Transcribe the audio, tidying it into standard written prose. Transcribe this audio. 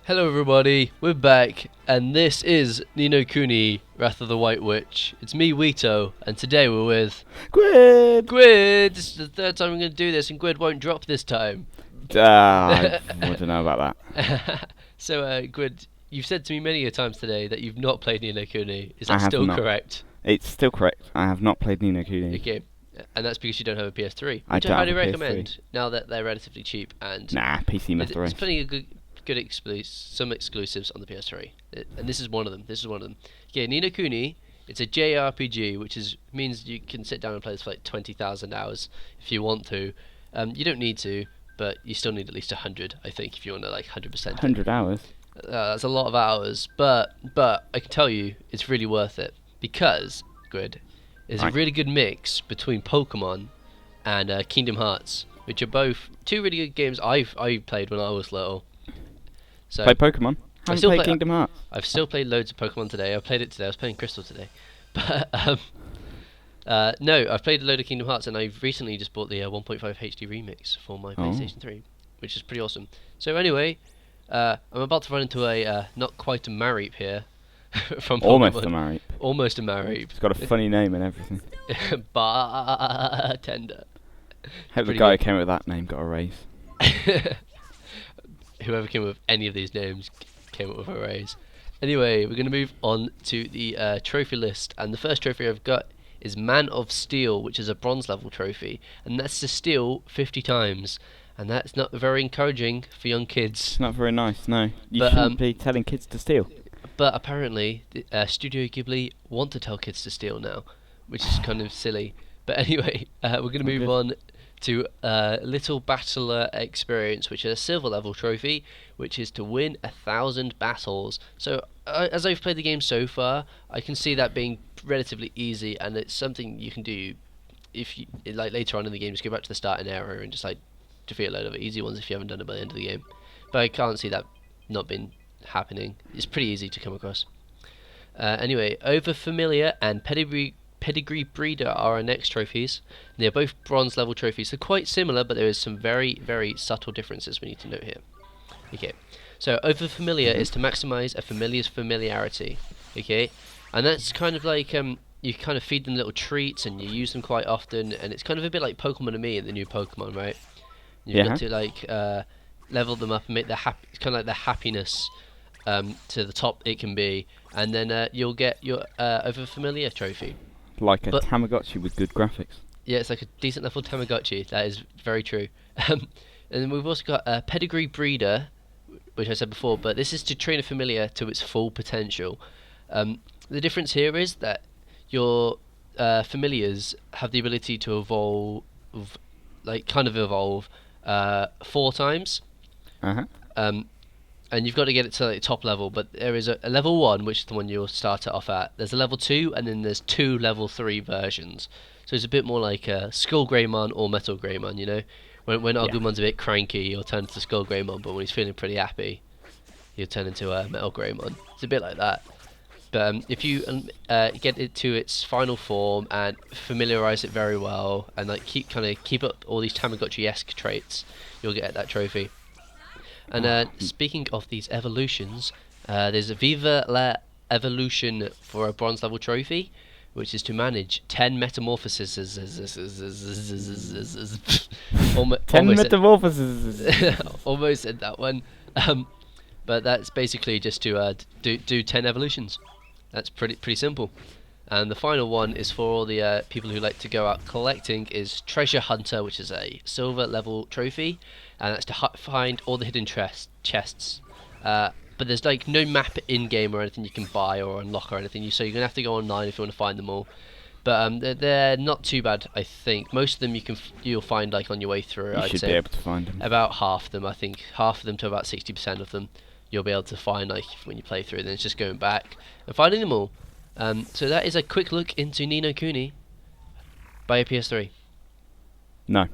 Hello everybody, we're back, and this is Ni no Kuni, Wrath of the White Witch. It's me, Weeto, and today we're with Gwyd! Gwyd! This is the third time I'm going to do this, and Gwyd won't drop this time. I want to know about that. So, Gwyd, you've said to me many a times today that you've not played Ni no Kuni. Is I that have still not. correct? It's still correct. I have not played Ni no Kuni. Okay, and that's because you don't have a PS3, I which I don't highly have a PS3. recommend, now that they're relatively cheap, and Nah, PC must there's plenty of some exclusives on the PS3, and this is one of them. Okay, Ni no Kuni. It's a JRPG, which means you can sit down and play this for like 20,000 hours if you want to. You don't need to, but you still need at least 100, I think, if you want to like 100%. 100 hours? That's a lot of hours, but I can tell you it's really worth it because, Gwyd, there's a really good mix between Pokemon and Kingdom Hearts, which are both two really good games I played when I was little. So Play Pokemon? I Haven't still played play- Kingdom Hearts. I've still played loads of Pokemon today. I played it today. I was playing Crystal today. But no, I've played a load of Kingdom Hearts, and I've recently just bought the 1.5 HD remix for my PlayStation 3, which is pretty awesome. So anyway, I'm about to run into a not quite a Mareep here from Pokemon. Almost a Mareep. Almost a Mareep. It's got a funny name and everything. Bartender. Hope the Pretty guy who good. came up with that name got a raise. Whoever came up with any of these names came up with a raise. Anyway, we're going to move on to the trophy list, and the first trophy I've got is Man of Steel, which is a bronze level trophy, and that's to steal 50 times, and that's not very encouraging for young kids. It's not very nice, no. You But, shouldn't be telling kids to steal. But apparently, Studio Ghibli want to tell kids to steal now, which is kind of silly. But anyway, we're going to move on to Little Battler Experience, which is a silver level trophy, which is to win 1,000 battles. So as I've played the game so far, I can see that being relatively easy, and it's something you can do if you like later on in the game. Just go back to the starting area and just like defeat a load of easy ones if you haven't done it by the end of the game. But I can't see that not being happening. It's pretty easy to come across. Anyway, Overfamiliar and Pedigree Breeder are our next trophies. They're both bronze level trophies. They're quite similar, but there is some very, very subtle differences we need to note here. Okay, so Overfamiliar is to maximize a familiar's familiarity. Okay, and that's kind of like you kind of feed them little treats and you use them quite often, and it's kind of a bit like Pokemon and Me in the new Pokemon, right? You've got to like level them up and make it's kind of like the happiness to the top it can be, and then you'll get your Overfamiliar trophy. Like a Tamagotchi with good graphics. Yeah, it's like a decent level Tamagotchi. That is very true. And then we've also got a Pedigree Breeder, which I said before, but this is to train a familiar to its full potential. The difference here is that your familiars have the ability to evolve, evolve 4 times. And you've got to get it to like, top level, but there is a level 1, which is the one you'll start it off at. There's a level 2, and then there's 2 level 3 versions. So it's a bit more like Skull Greymon or Metal Greymon, you know? When Agumon's a bit cranky, he'll turn into Skull Greymon, but when he's feeling pretty happy, he'll turn into Metal Greymon. It's a bit like that. But if you get it to its final form and familiarize it very well, and like keep up all these Tamagotchi-esque traits, you'll get that trophy. And speaking of these evolutions, there's a Viva la Evolution for a bronze level trophy, which is to manage 10 metamorphoses. 10 metamorphoses! Almost said that one. But that's basically just to do 10 evolutions. That's pretty simple. And the final one is for all the people who like to go out collecting, is Treasure Hunter, which is a silver level trophy, and that's to find all the hidden chests. But there's like no map in game or anything you can buy or unlock or anything. So you're gonna have to go online if you want to find them all. But they're not too bad, I think. Most of them you'll find like on your way through. You should be able to find them. About half of them, I think, half of them to about 60% of them, you'll be able to find like when you play through. Then it's just going back and finding them all. So that is a quick look into Ni no Kuni by a PS3. No.